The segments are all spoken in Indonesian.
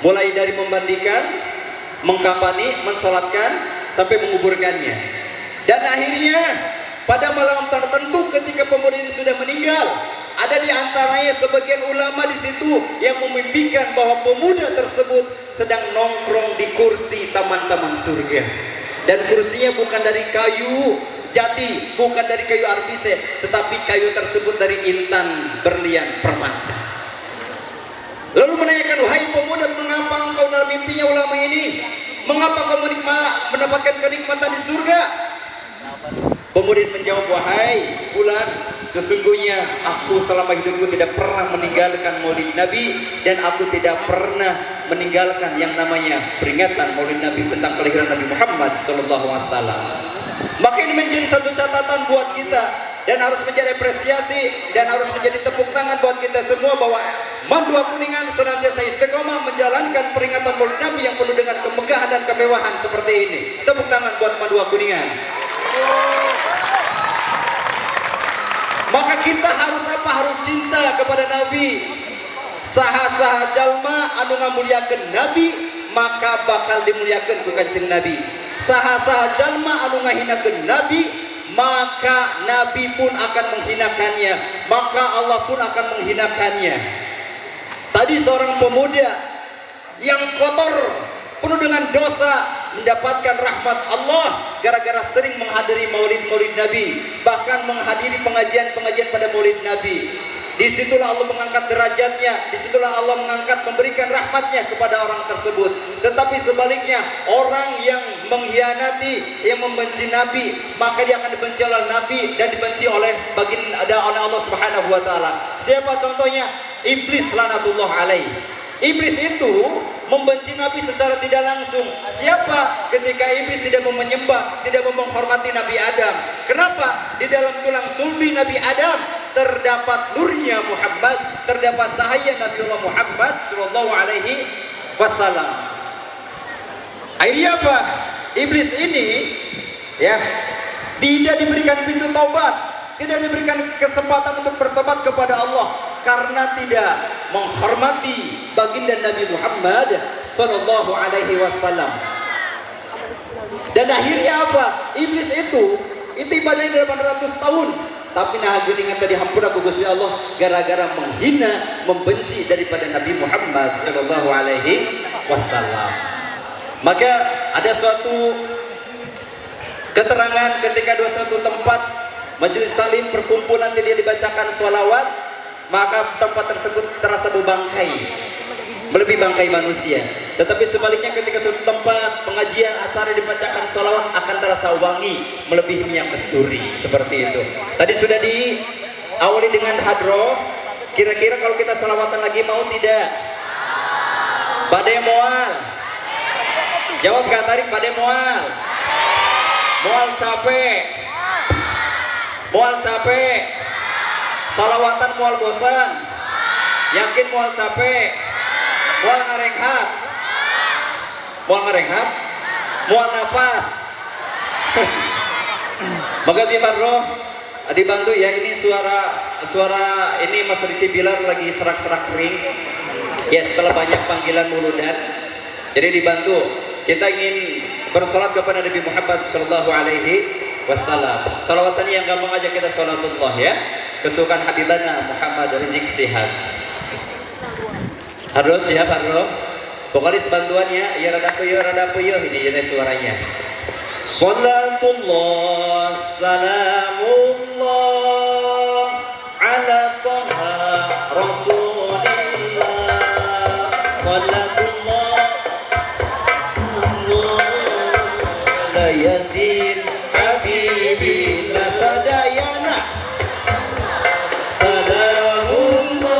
mulai dari memandikan, mengkafani, mensolatkan, sampai menguburkannya. Dan akhirnya pada malam tertentu ketika pemuda ini sudah meninggal, ada di antaranya sebagian ulama di situ yang memimpikan bahwa pemuda tersebut sedang nongkrong di kursi taman-taman surga. Dan kursinya bukan dari kayu jati, bukan dari kayu arbise, tetapi kayu tersebut dari intan berlian permata. Lalu menanyakan, wahai pemuda, mengapa engkau dalam mimpinya ulama ini? Mengapa kau mendapatkan kenikmatan di surga? Pemuda menjawab, wahai bulan, sesungguhnya aku selama hidupku tidak pernah meninggalkan maulid Nabi, dan aku tidak pernah meninggalkan yang namanya peringatan maulid Nabi tentang kelahiran Nabi Muhammad SAW. Maka ini menjadi satu catatan buat kita, dan harus menjadi apresiasi, dan harus menjadi tepuk tangan buat kita semua bahwa Mandua Kuningan senantiasa istiqomah menjalankan peringatan maulid Nabi yang penuh dengan kemegahan dan kemewahan seperti ini. Tepuk tangan buat Mandua Kuningan. Maka kita harus apa? Harus cinta kepada Nabi. Saha-saha jalma anu ngamuliakeun Nabi, maka bakal dimuliakeun ku Kanjeng Nabi. Saha-saha jalma anu ngahinakeun Nabi, maka Nabi pun akan menghinakannya, maka Allah pun akan menghinakannya. Tadi seorang pemuda yang kotor, penuh dengan dosa, mendapatkan rahmat Allah gara-gara sering menghadiri maulid-maulid Nabi, bahkan menghadiri pengajian-pengajian pada maulid Nabi. Disitulah Allah mengangkat derajatnya, disitulah Allah mengangkat, memberikan rahmatnya kepada orang tersebut. Tetapi sebaliknya, orang yang mengkhianati, yang membenci Nabi, maka dia akan dibenci oleh Nabi dan dibenci oleh Allah Subhanahu wa taala. Siapa contohnya? Iblis laknatullah alaih. Iblis itu membenci Nabi secara tidak langsung. Siapa? Ketika iblis tidak mau menyembah, tidak mau menghormati Nabi Adam. Kenapa? Di dalam tulang sulbi Nabi Adam terdapat nurnya Muhammad, terdapat cahaya Nabiullah Muhammad sallallahu alaihi wasallam. Akhirnya apa? Iblis ini ya tidak diberikan pintu taubat, tidak diberikan kesempatan untuk bertobat kepada Allah karena tidak menghormati baginda Nabi Muhammad sallallahu alaihi wasallam. Dan akhirnya apa? Iblis itu ibadahnya 800 tahun, tapi nah geningan tadi hampura ku Gusti Allah gara-gara menghina, membenci daripada Nabi Muhammad sallallahu alaihi wasallam. Maka ada suatu keterangan ketika suatu tempat majelis talim perkumpulan dia dibacakan sholawat, maka tempat tersebut terasa berbangkai, melebihi bangkai manusia. Tetapi sebaliknya ketika suatu tempat pengajian acara dibacakan sholawat akan terasa wangi, melebihi minyak kasturi. Seperti itu. Tadi sudah diawali dengan hadroh. Kira-kira kalau kita sholawatan lagi mau tidak? Badai moal. Jawab Kak Tarik, badai moal. Moal capek. Moal capek. Salawatan mual bosan, yakin mual capek, mual ngarenghap, mual ngarenghap, mual nafas. Makasih Pak Roh, dibantu ya, ini suara ini Mas Riti Bilar lagi serak-serak kering. Ya setelah banyak panggilan muludan, jadi dibantu. Kita ingin bersolat kepada Nabi Muhammad Sallallahu Alaihi Wasallam. Salawatan yang gampang aja kita sholatullah ya. Kesukaan Habibana Muhammad Rizik Sihab. Harus ya Pak Roh. Vokalis bantuannya ya rada puyuh ini jadi suaranya. Salatullah salamullah ala taha rasulillah. Salatullah ala yasin habibillah sadayana. Salamullah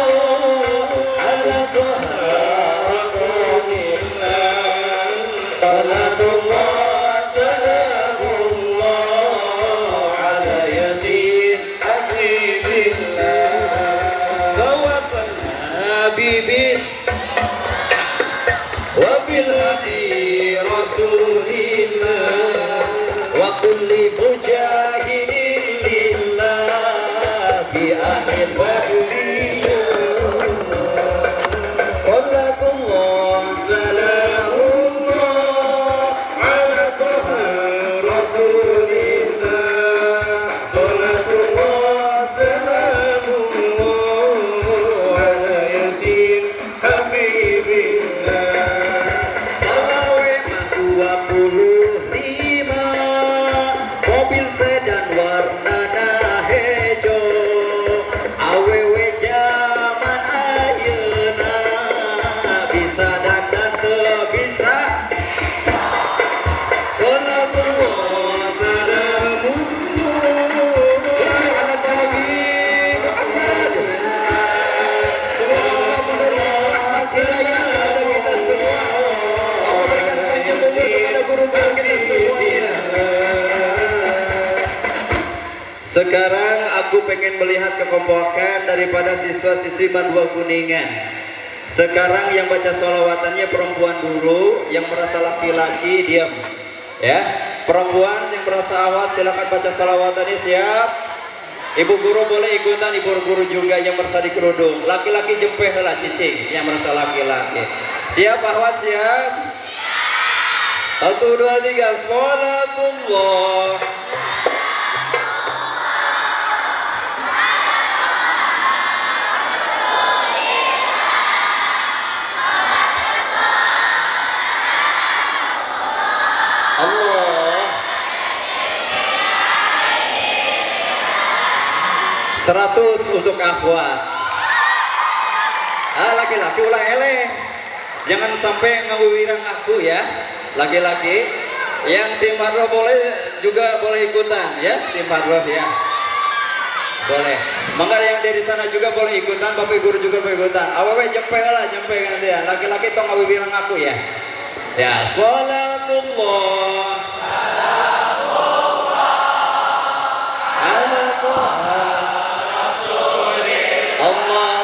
ala taha rasulillah. Salatullah salamullah ala yasin habibillah. Tawassalna bibis wa bil hadi rasulillah wa kulli mujahidin lillah bi akhir badri. Salatullah bisa dan bisa. Salatullah salamu ala Nabi Muhammad. Semoga Allah menurunkan rahmat hidayah kepada kita semua. Allah berikan panjang umur kepada guru-guru kita semuanya. Sekarang aku pengen melihat kekompakan daripada siswa-siswi Madua Kuningan. Sekarang yang baca sholawatannya perempuan dulu, yang merasa laki-laki diam. Ya, perempuan yang merasa awal silakan baca sholawatannya. Siap? Ibu guru boleh ikutan, ibu guru juga yang merasa di kerudung. Laki-laki jempeh lah cicing yang merasa laki-laki. Siap ahwat, siap? 1, 2, 3, sholatullah. Allah 100 untuk akhwat. Laki-laki ulah eleh, jangan sampai ngawiwirang aku ya. Laki-laki yang tim hadroh boleh juga boleh ikutan ya, tim hadroh ya boleh. Mangga yang dari sana juga boleh ikutan, bapak guru juga boleh ikutan. Awewe jempeh lah, jempeh gantian. Laki-laki tong ngawiwirang aku ya. Ya, sholatullah ala Taha Allah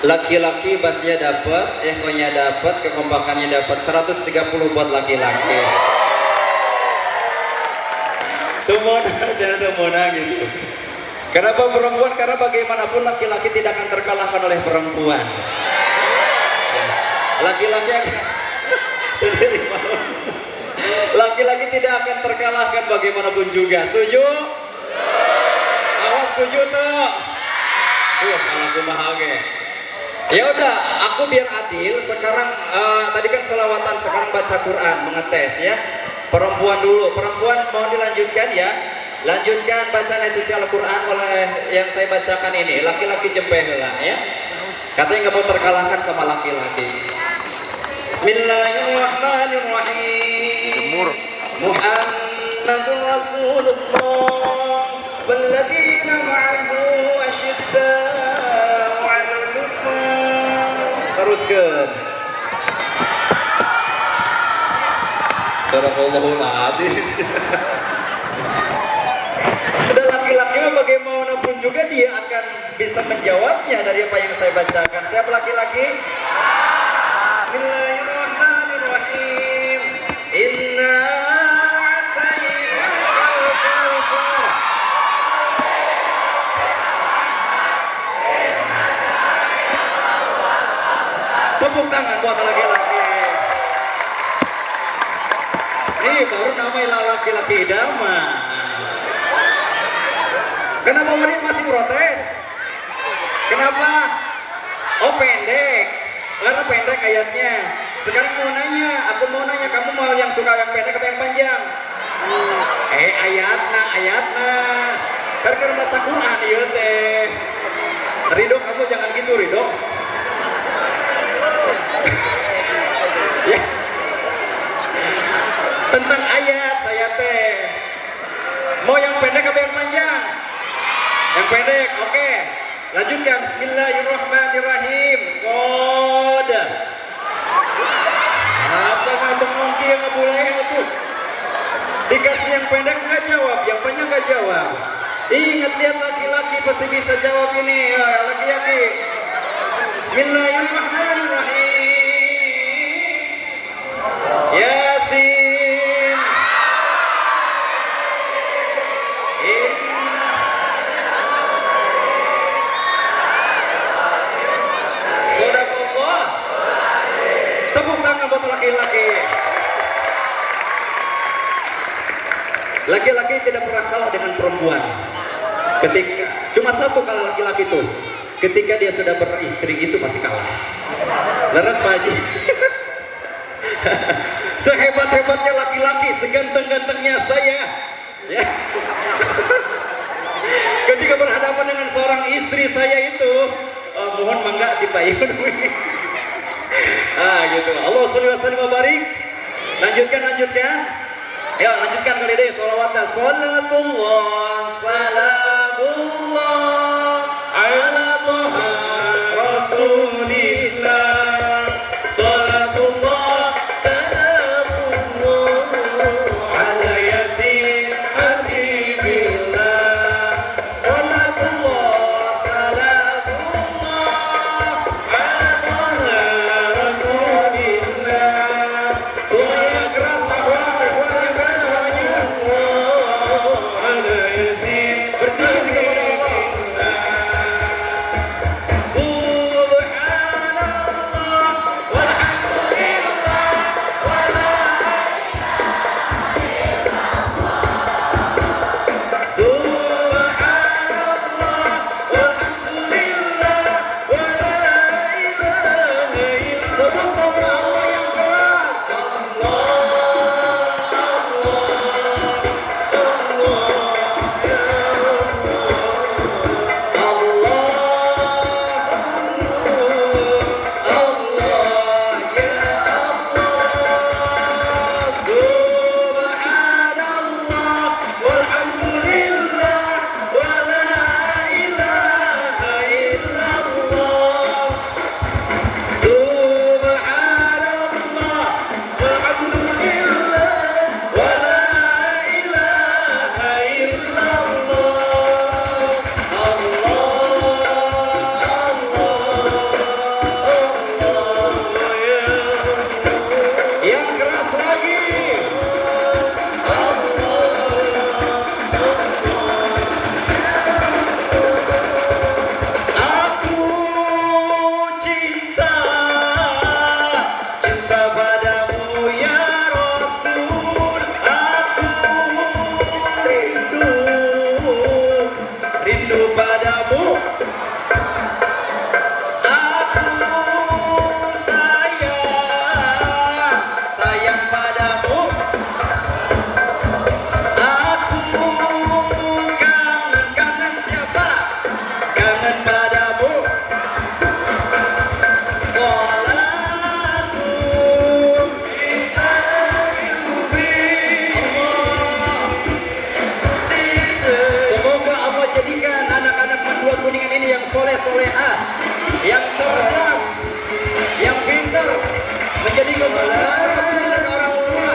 laki-laki basnya dapat, ekonya dapat, kekompakannya dapat 130 buat laki-laki. Temona, jangan temona gitu. Kenapa perempuan? Karena bagaimanapun laki-laki tidak akan terkalahkan oleh perempuan. Laki-laki laki-laki tidak akan terkalahkan bagaimanapun juga. Setuju? Awak setuju tuh? Kalau aku bahagia. Ya udah, aku biar adil. Sekarang tadi kan selawatan, sekarang baca Quran, mengetes ya. Perempuan dulu, perempuan mohon dilanjutkan ya. Lanjutkan bacaan ayat suci Al-Quran oleh yang saya bacakan ini. Laki-laki jempeh lah ya. Katanya nggak mau terkalahkan sama laki-laki. Bismillahirrahmanirrahim. Muhammadur Rasulullah walladzina ma'ahu asyidda'u 'alal kuffar. Teruskan. Sadaqallahul adzim. Dan laki-laki bagaimanapun juga dia akan bisa menjawabnya dari apa yang saya bacakan. Siapa laki-laki? Bismillahirrahmanirrahim. Inna a'tainakal kautsar. Tepuk tangan buat laki-laki. Ini baru namanya laki-laki idaman. Kenapa wanita masih protes? Kenapa? Oh pendek. Karena pendek ayatnya. Sekarang mau nanya, aku mau nanya, kamu mau yang suka yang pendek atau yang panjang? Ayatna. Karena baca Quran ieu teh. Ridho, kamu jangan gitu Ridho. Ya. Tentang ayat saya teh. Mau yang pendek atau yang panjang? Yang pendek, oke. Lanjutkan. Bismillahirrahmanirrahim. Shod. Apa nggak bengong yang nggak boleh tuh? Dikasih yang pendek nggak jawab, yang panjang nggak jawab. Ingat, lihat laki-laki pasti bisa jawab ini. Ya, laki-laki. Bismillahirrahmanirrahim. Yasin. Sadaqallah. Tepuk tangan buat laki-laki. Laki-laki tidak pernah kalah dengan perempuan. Ketika cuma satu kali laki-laki tuh, ketika dia sudah beristri itu pasti kalah. Leres Pak Haji. sehebat-hebatnya laki-laki, seganteng-gantengnya saya, ya. Ketika berhadapan dengan seorang istri saya itu, mohon mangga dipayun. Gitu. Allah sholli wa sallim wa barik. Lanjutkan. Ya, lanjutkan kali deh sholawatnya. Salatullah salamullah ala Toha Rasulillah. Salatullah salamullah ala Yasin Habibillah. Salatullah salamullah ala Toha Rasulillah. Suara yang keras, akhwat, ikhwan yang keras suaranya. Ala Yasin, berzikir kepada Allah. Subhanallah walhamdulillah wala Subhanallah walhamdulillah wala ilaha illallah. Sebut nama Allah yang keras. Yang keras lagi. Aku cinta padamu ya Rasul. Aku rindu padamu. Aku sayang padamu. Aku kangen siapa? Kangen padamu. Salatu Allah. Semoga Allah jadikan anak-anak Madua Kuningan ini yang soleh-solehah, yang cerdas, yang pintar, menjadi kebanggaan Rasul dan orang tua.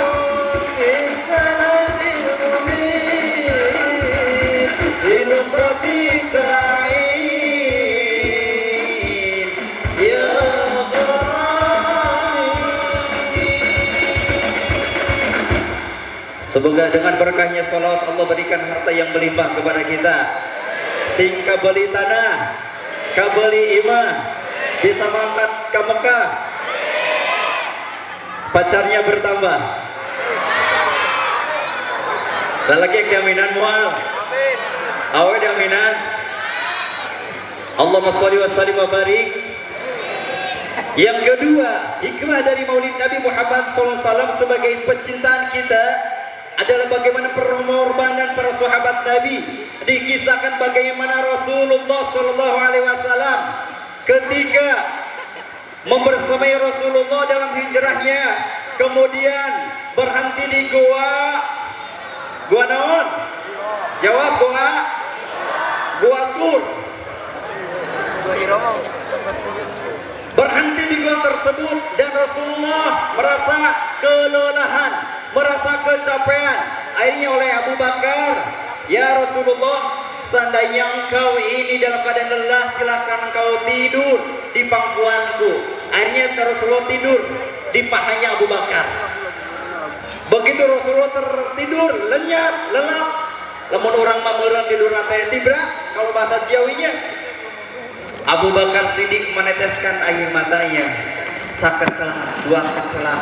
Semoga dengan berkahnya sholawat Allah berikan harta yang berlimpah kepada kita, sehingga beli tanah, kabeli imah, bisa mangkat ke Mekah, pacarnya bertambah, dan lagi keaminan mual, awal jaminan. Allahumma sholli wa sallim wa barik. Yang kedua, hikmah dari Maulid Nabi Muhammad SAW sebagai pencintaan kita adalah bagaimana pengorbanan para sahabat Nabi. Dikisahkan bagaimana Rasulullah SAW ketika membersamai Rasulullah dalam hijrahnya, kemudian berhenti di gua naon? Jawab, gua Sur. Berhenti di gua tersebut dan Rasulullah merasa kelelahan, merasa kecapean. Akhirnya oleh Abu Bakar, ya Rasulullah, seandainya engkau ini dalam keadaan lelah, silahkan engkau tidur di pangkuanku. Akhirnya Rasulullah tidur di pahanya Abu Bakar. Begitu Rasulullah tertidur, lenyap, lelap. Lamun orang mameurang tidur nate tibra, kalau bahasa Ciawinya. Abu Bakar Siddiq meneteskan air matanya, sakat salah, dua salah,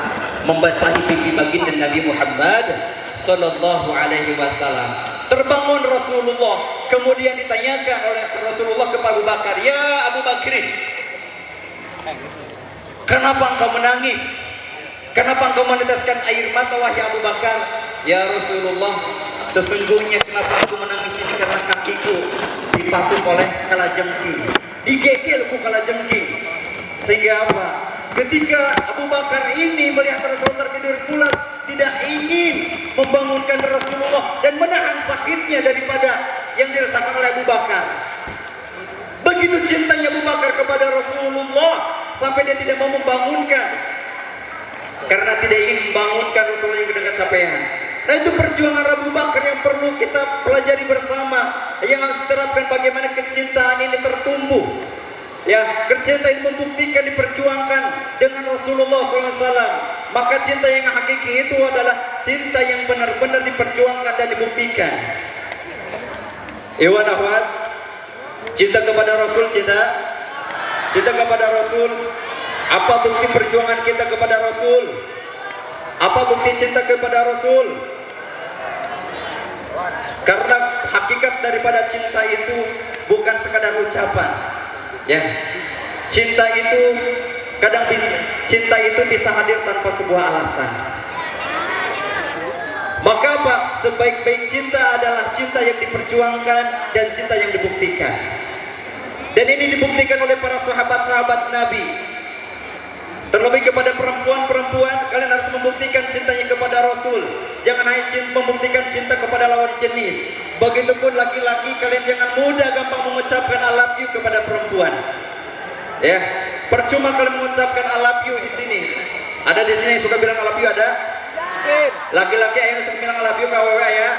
membasahi pipi baginda Nabi Muhammad sallallahu alaihi wasallam. Terbangun Rasulullah, kemudian ditanyakan oleh Rasulullah kepada Abu Bakar, "Ya Abu Bakr, kenapa engkau menangis?" Kenapa engkau meneteskan air mata wahai Abu Bakar? Ya Rasulullah, sesungguhnya kenapa aku menangis ini karena kakiku dipatuk oleh kalajengking, digigilku kalajengking. Sehingga apa? Ketika Abu Bakar ini melihat Rasulullah tertidur pulas, tidak ingin membangunkan Rasulullah dan menahan sakitnya daripada yang dirasakan oleh Abu Bakar. Begitu cintanya Abu Bakar kepada Rasulullah sampai dia tidak mau membangunkan, karena tidak ingin membangunkan Rasulullah yang dengan kecapean. Nah, itu perjuangan Abu Bakar yang perlu kita pelajari bersama, yang harus diterapkan bagaimana kecintaan ini tertumbuh. Ya, kecintaan ini membuktikan, diperjuangkan dengan Rasulullah SAW. Maka cinta yang hakiki itu adalah cinta yang benar-benar diperjuangkan dan dibuktikan. Iwan akhwat, cinta kepada Rasul, cinta kepada Rasul. Apa bukti perjuangan kita kepada Rasul? Apa bukti cinta kepada Rasul? Karena hakikat daripada cinta itu bukan sekadar ucapan. Ya, cinta itu cinta itu bisa hadir tanpa sebuah alasan. Maka apa? Sebaik-baik cinta adalah cinta yang diperjuangkan dan cinta yang dibuktikan. Dan ini dibuktikan oleh para sahabat-sahabat Nabi. Terlebih kepada perempuan-perempuan, kalian harus membuktikan cintanya kepada Rasul. Jangan hanya membuktikan cinta kepada lawan jenis. Begitupun laki-laki, kalian jangan mudah gampang mengucapkan I love you kepada perempuan. Ya, percuma kalian mengucapkan I love you di sini. Ada di sini yang suka bilang I love you, ada? Laki-laki yang suka bilang I love you KWW ya?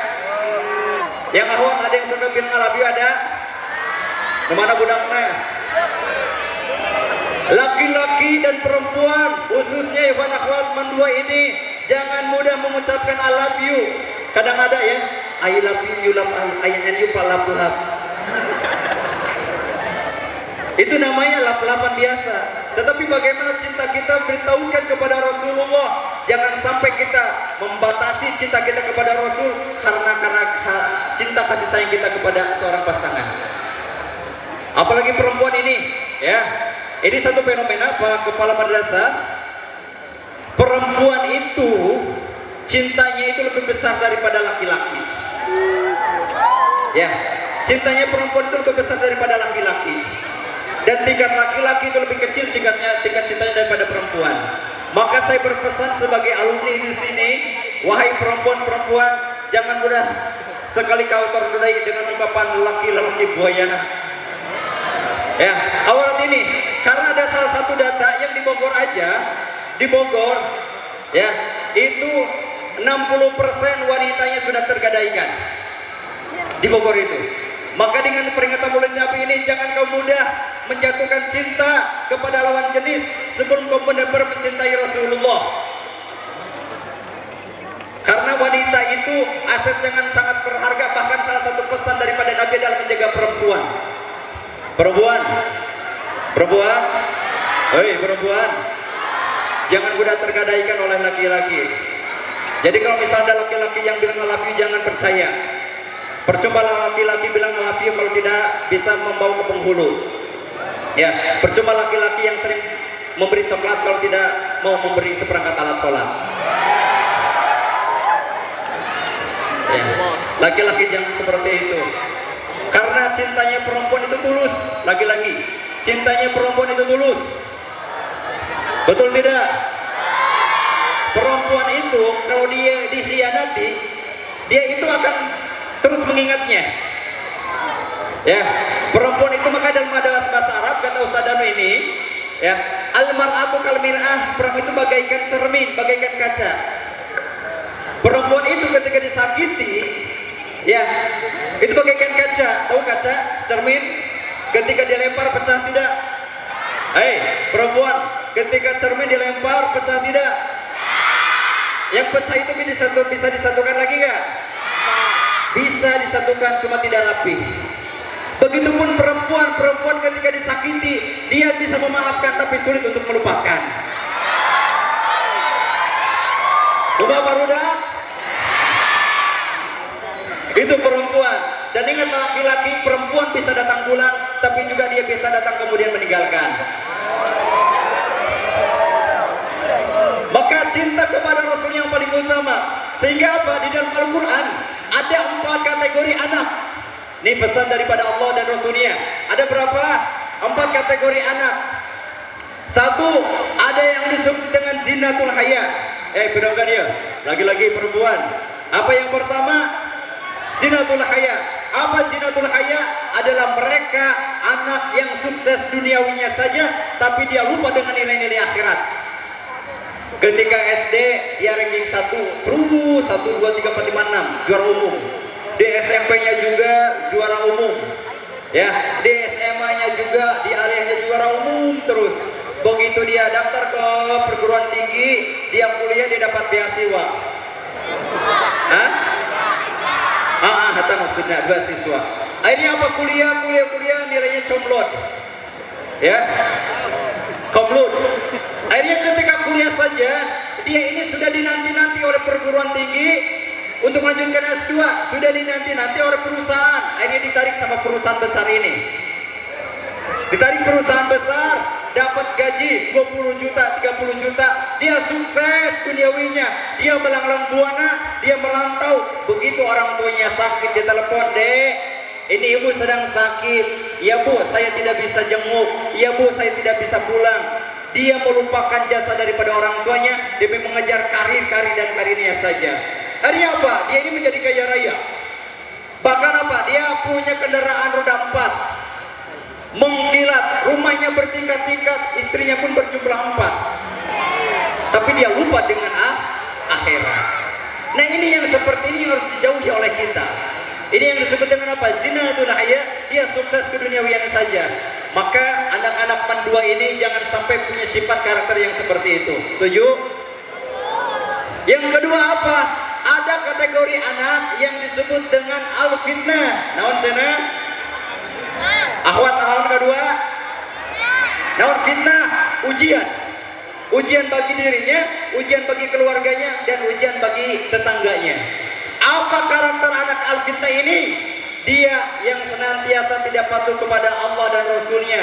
Yang ahwat ada yang suka bilang I love you, ada? Dimana budaknya? Laki-laki dan perempuan, khususnya Ikhwan Akhwat Mandua ini, jangan mudah mengucapkan I love you. Kadang ada ya, I love you, you love I, and you lap-lap. Itu namanya lap-lapan biasa. Tetapi bagaimana cinta kita beritahukan kepada Rasulullah? Jangan sampai kita membatasi cinta kita kepada Rasul karena cinta kasih sayang kita kepada seorang pasangan. Apalagi perempuan ini, ya. Ini satu fenomena Pak Kepala Madrasah. Perempuan itu cintanya itu lebih besar daripada laki-laki. Ya, cintanya perempuan itu lebih besar daripada laki-laki. Dan tingkat laki-laki itu lebih kecil tingkat cintanya daripada perempuan. Maka saya berpesan sebagai alumni di sini, wahai perempuan-perempuan, jangan mudah sekali kau ternodai dengan ungkapan laki-laki buaya. Ya, awal ini karena ada salah satu data yang di Bogor aja, di Bogor ya, itu 60% wanitanya sudah tergadaikan di Bogor itu. Maka dengan peringatan bulan Nabi ini, jangan kau mudah menjatuhkan cinta kepada lawan jenis sebelum kau benar-benar mencintai Rasulullah. Karena wanita itu aset yang sangat berharga, bahkan salah satu pesan daripada Nabi adalah menjaga perempuan. Perempuan, hei perempuan, jangan mudah tergadaikan oleh laki-laki. Jadi kalau misalnya ada laki-laki yang bilang I love you, jangan percaya. Percuma laki-laki bilang I love you kalau tidak bisa membawa ke penghulu. Ya, percuma laki-laki yang sering memberi coklat kalau tidak mau memberi seperangkat alat sholat. Ya, laki-laki jangan seperti itu. Karena cintanya perempuan itu tulus, lagi-lagi cintanya perempuan itu tulus. Betul tidak? Perempuan itu kalau dia dikhianati, dia itu akan terus mengingatnya. Ya, perempuan itu maka dalam bahasa Arab kata Ustaz Danu ini, ya, al-mar'atu kal mir'ah, perempuan itu bagaikan cermin, bagaikan kaca. Perempuan itu ketika disakiti, ya, itu bagaikan kaca. Tahu kaca, cermin, ketika dilempar pecah tidak? Hei, perempuan, ketika cermin dilempar pecah tidak? Yang pecah itu bisa disatukan lagi nggak? Bisa disatukan, cuma tidak rapi. Begitupun perempuan ketika disakiti, dia bisa memaafkan tapi sulit untuk melupakan. Udah barudak? Itu perempuan. Dan ingat laki-laki, perempuan bisa datang bulan, tapi juga dia bisa datang kemudian meninggalkan. Maka cinta utama. Sehingga apa? Di dalam Al-Quran ada 4 kategori anak. Ini pesan daripada Allah dan Rasulnya. Ada berapa? 4 kategori anak. Satu, ada yang disebut dengan zinatul haya. Pedangkan dia. Lagi-lagi perempuan. Apa yang pertama? Zinatul haya. Apa zinatul haya? Adalah mereka anak yang sukses duniawinya saja, tapi dia lupa dengan nilai-nilai akhirat. Ketika SD dia ranking 1, terus 1, 2, 3, 4, 5, 6 juara umum. Di SMP-nya juga juara umum. Ya, di SMA-nya juga, di aliyahnya juara umum terus. Begitu dia daftar ke perguruan tinggi, dia kuliah, dia dapat beasiswa. Hah? Itu maksudnya beasiswa. Akhirnya apa? Kuliah nilainya comblot. Ya. Komlut. Akhirnya ketika kuliah saja, dia ini sudah dinanti-nanti oleh perguruan tinggi untuk melanjutkan S2, sudah dinanti-nanti oleh perusahaan. Akhirnya ditarik sama perusahaan besar ini. Ditarik perusahaan besar, dapat gaji 20 juta, 30 juta, dia sukses duniawinya, dia melanglang buana, dia merantau. Begitu orang tuanya sakit, dia telepon, "Dek, ini ibu sedang sakit." "Ya bu, saya tidak bisa jenguk." "Ya bu, saya tidak bisa pulang." Dia melupakan jasa daripada orang tuanya demi mengejar karir dan karirnya saja. Akhirnya apa? Dia ini menjadi kaya raya. Bahkan apa? Dia punya kendaraan roda 4, mengkilat, rumahnya bertingkat-tingkat, istrinya pun berjumlah 4. Tapi dia lupa dengan akhirat. Nah, ini yang seperti ini harus dijauhi oleh kita. Ini yang disebut dengan apa? Zinatul haya. Dia sukses keduniawian saja. Maka anak-anak pandua ini jangan sampai punya sifat karakter yang seperti itu. Setuju? Yang kedua apa? Ada kategori anak yang disebut dengan al-fitnah. Naon cenah? Akhwat tahun kedua. Naon fitnah? Ujian. Ujian bagi dirinya, ujian bagi keluarganya, dan ujian bagi tetangganya. Apa karakter anak al-fitnah ini? Dia yang senantiasa tidak patuh kepada Allah dan Rasulnya.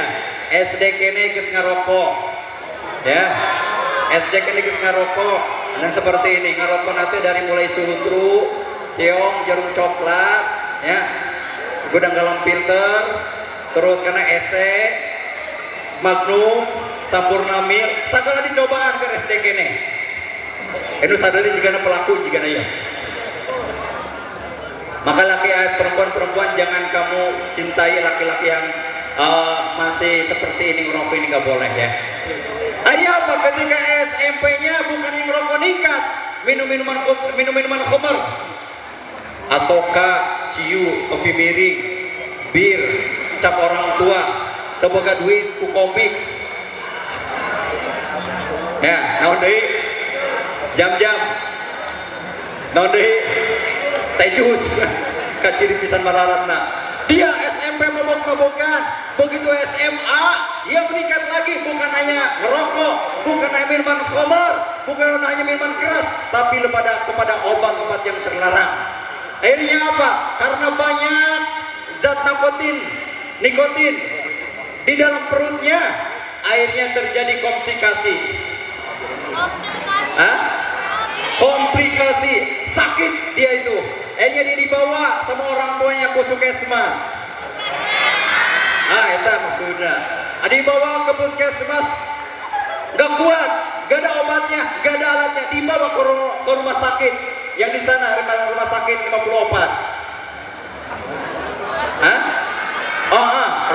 SD kene geus ngarokok. Ya. SD kene geus ngarokok. Dan seperti ini, ngarokok nanti dari mulai suhutru, seong, jarum coklat, ya. Gudang galang filter, terus karena ese, magnum, sampurna mil, segala dicobaan ke SD kene. Enu sadari jika pelaku jika ya. Maka perempuan-perempuan jangan kamu cintai laki-laki yang masih seperti ini, ngerokok ini nggak boleh ya. Akhirnya apa? Ketika SMP-nya bukan yang ngerokok nikat, minum-minuman khamar, asoka, ciu, kopi miring, bir, cap orang tua, teboga duit, ku komik. Ya, naon deui? Jam-jam. Naon deui? Teh jus. Kaciri pisan mararatna. Dia SMP mabok-mabokan, begitu SMA dia meningkat lagi, bukan hanya ngerokok, bukan hanya minuman khamar, bukan hanya minuman keras, tapi kepada obat-obat yang terlarang. Akhirnya apa? Karena banyak zat nikotin di dalam perutnya, akhirnya terjadi komplikasi. Komplikasi, sakit dia itu. Akhirnya dia dibawa sama orang tuanya ke puskesmas. Itu maksudnya. Dibawa ke puskesmas, gak kuat, gak ada obatnya, gak ada alatnya, dibawa ke rumah sakit. Yang di sana rumah sakit 50 obat.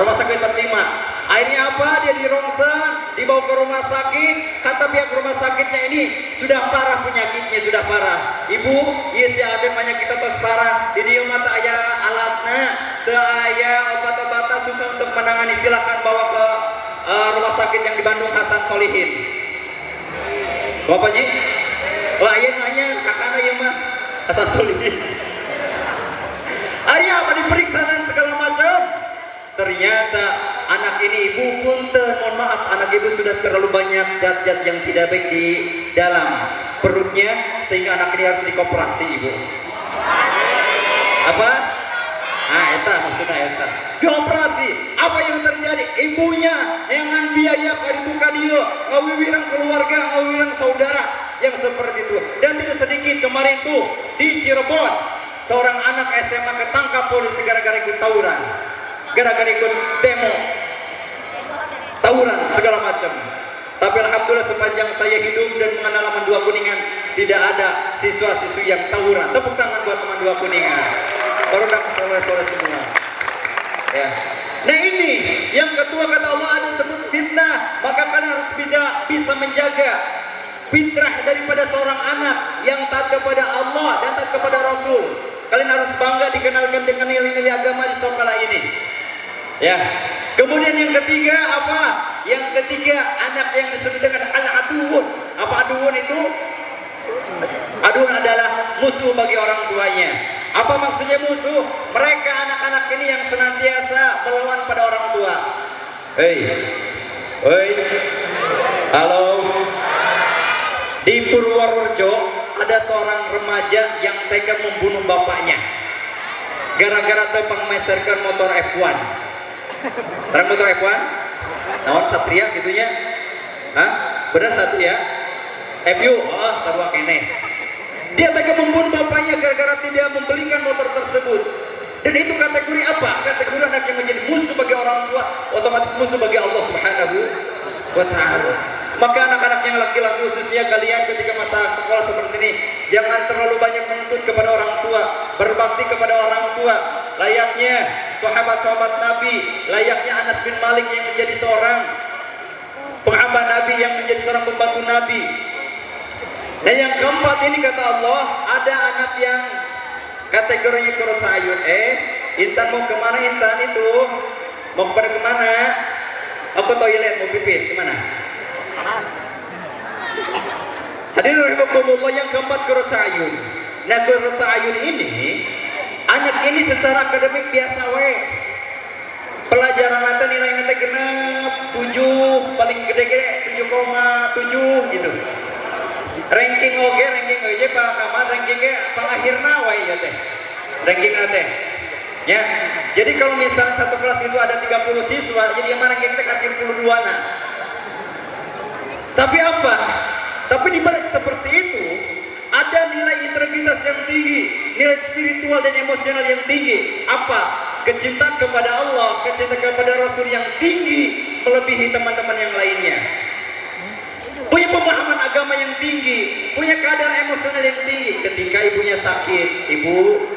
Rumah sakit 45. Akhirnya apa? Dia dirongsen, dibawa ke rumah sakit. Kata pihak rumah sakitnya, ini sudah parah penyakitnya, sudah parah. Ibu, iya si ade penyakit tos parah. Di dieu mata aya alatna, teu aya obat-obatan, susah untuk menangani. Silakan bawa ke rumah sakit yang di Bandung, Hasan Solihin. Bapak Ji? Wah, iya nanya kakana ieu mah Hasan Solihin. Akhirnya apa? Diperiksa dan segala macam. Ternyata anak ini, ibu punten, mohon maaf, anak ibu sudah terlalu banyak zat-zat yang tidak baik di dalam perutnya, sehingga anak ini harus dikoperasi, ibu. Apa? Eta maksudnya eta. Dioperasi. Apa yang terjadi? Ibunya dengan biaya kaditu kadieu, ngawiwirang keluarga, ngawiwirang saudara, yang seperti itu. Dan tidak sedikit kemarin tuh di Cirebon, seorang anak SMA ketangkap polisi gara-gara ikut tawuran, gara-gara ikut demo, tawuran segala macam. Tapi alhamdulillah sepanjang saya hidup dan mengenal teman Dua Kuningan, tidak ada siswa-siswi yang tawuran. Tepuk tangan buat teman Dua Kuningan. Baru dah sore-sore semua. Ya. Nah ini yang kedua, kata Allah ada sebut fitnah, maka kalian harus bisa menjaga fitrah daripada seorang anak yang taat kepada Allah dan taat kepada Rasul. Kalian harus bangga dikenalkan dengan nilai-nilai agama di sekolah ini. Ya. Kemudian yang ketiga apa? Yang ketiga anak yang disebut dengan al-aduun. Apa aduun itu? Aduun adalah musuh bagi orang tuanya. Apa maksudnya musuh? Mereka anak-anak ini yang senantiasa melawan pada orang tua. Hei, halo. Di Purworejo ada seorang remaja yang tega membunuh bapaknya gara-gara tepang meserkan motor F1. Terang motor F1? Naon Satria gitunya? Hah? Benar Satria? FU? Oh, sarua kene. Dia tega membunuh bapaknya gara-gara tidak membelikan motor tersebut. Dan itu kategori apa? Kategori anak yang menjadi musuh bagi orang tua, otomatis musuh bagi Allah Subhanahu wa ta'ala. Maka anak-anak yang laki-laki khususnya kalian ketika masa sekolah seperti ini, jangan terlalu banyak menuntut kepada orang tua, berbakti kepada orang tua. Layaknya sahabat-sahabat Nabi, layaknya Anas bin Malik yang menjadi seorang penghamba Nabi, yang menjadi seorang pembantu Nabi. Dan yang keempat ini kata Allah, ada anak yang kategorinya kurut sayur. Intan mau kemana Intan itu? Mau pada kemana? Aku toilet, mau pipis, kemana? Hadirin rahimakumullah, yang keempat kurut sayur. Nah kurut sayur ini, anak ini secara akademik biasa we. Pelajaran nanti nilai nanti genep 7, paling gede-gede 7,7 gitu. Ranking oge Pak Kamal, rankingnya pengakhirna wae ya teh. Ranking teh. Ya. Jadi kalau misalnya satu kelas itu ada 30 siswa, jadi yang mana kita kan 32 nah. Tapi apa? Tapi di balik seperti itu ada nilai integritas yang tinggi, nilai spiritual dan emosional yang tinggi. Apa? Kecintaan kepada Allah, kecintaan kepada Rasul yang tinggi melebihi teman-teman yang lainnya. Punya pemahaman agama yang tinggi, punya kadar emosional yang tinggi. Ketika ibunya sakit, ibu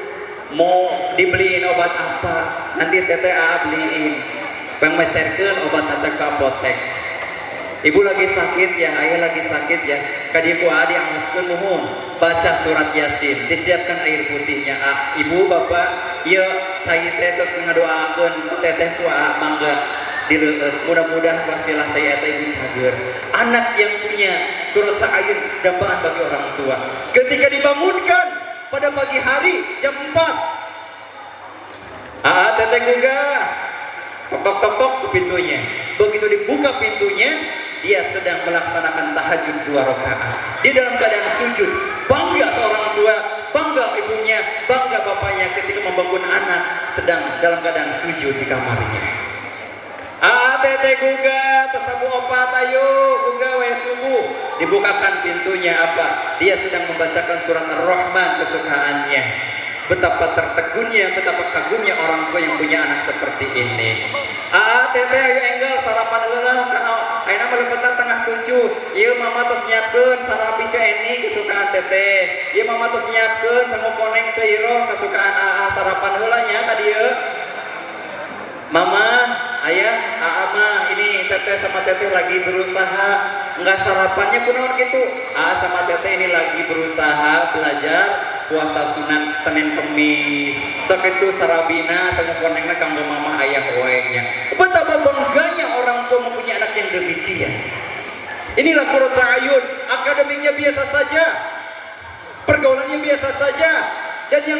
mau dibeliin obat apa? Nanti teteh beliin. Pengmeserkeun obat teteh ke apotek. Ibu lagi sakit ya, ayah lagi sakit ya. Kadieu diangoskeun muhun, baca surat Yasin, disiapkan air putihnya. Ibu bapak, ieu cai teh tos ngadoakeun teteh ku mangga dileueut, mudah-mudahan wasilah saya eta ibu cager. Anak yang punya turut sa'ayun dambaan bagi orang tua. Ketika dibangunkan pada pagi hari jam 4, teteh gugah, tok ke pintunya. Begitu dibuka pintunya, dia sedang melaksanakan tahajud 2 rakaat. Di dalam keadaan sujud, bangga seorang tua, bangga ibunya, bangga bapaknya ketika membangun anak sedang dalam keadaan sujud di kamarnya. Teteh gugah, tersabu opat ayo, gugah wae subuh. Dibukakan pintunya apa? Dia sedang membacakan surat Ar-Rahman kesukaannya. Betapa tertegunnya, betapa kagumnya orang tua yang punya anak seperti ini. Teteh ayo enggel sarapan heula kana ayeuna meuleupetna tengah 7. Ieu mama tos nyiapkeun sarapi ceeni kesukaan teteh. Ieu mama tos nyiapkeun sangu koneng ceiroh kesukaan sarapan heula nya ka dieu. Mama, ayah, mah ini teteh sama teteh lagi berusaha nggak sarapannya kunaon gitu. Sama teteh ini lagi berusaha belajar puasa sunat Senin Kemis. Sok itu sarabina sama konengna kanggo mama ayah wae nya. Betapa bangganya orang tua mempunyai anak yang demikian. Inilah qurratu ayun, akademiknya biasa saja, pergaulannya biasa saja, dan yang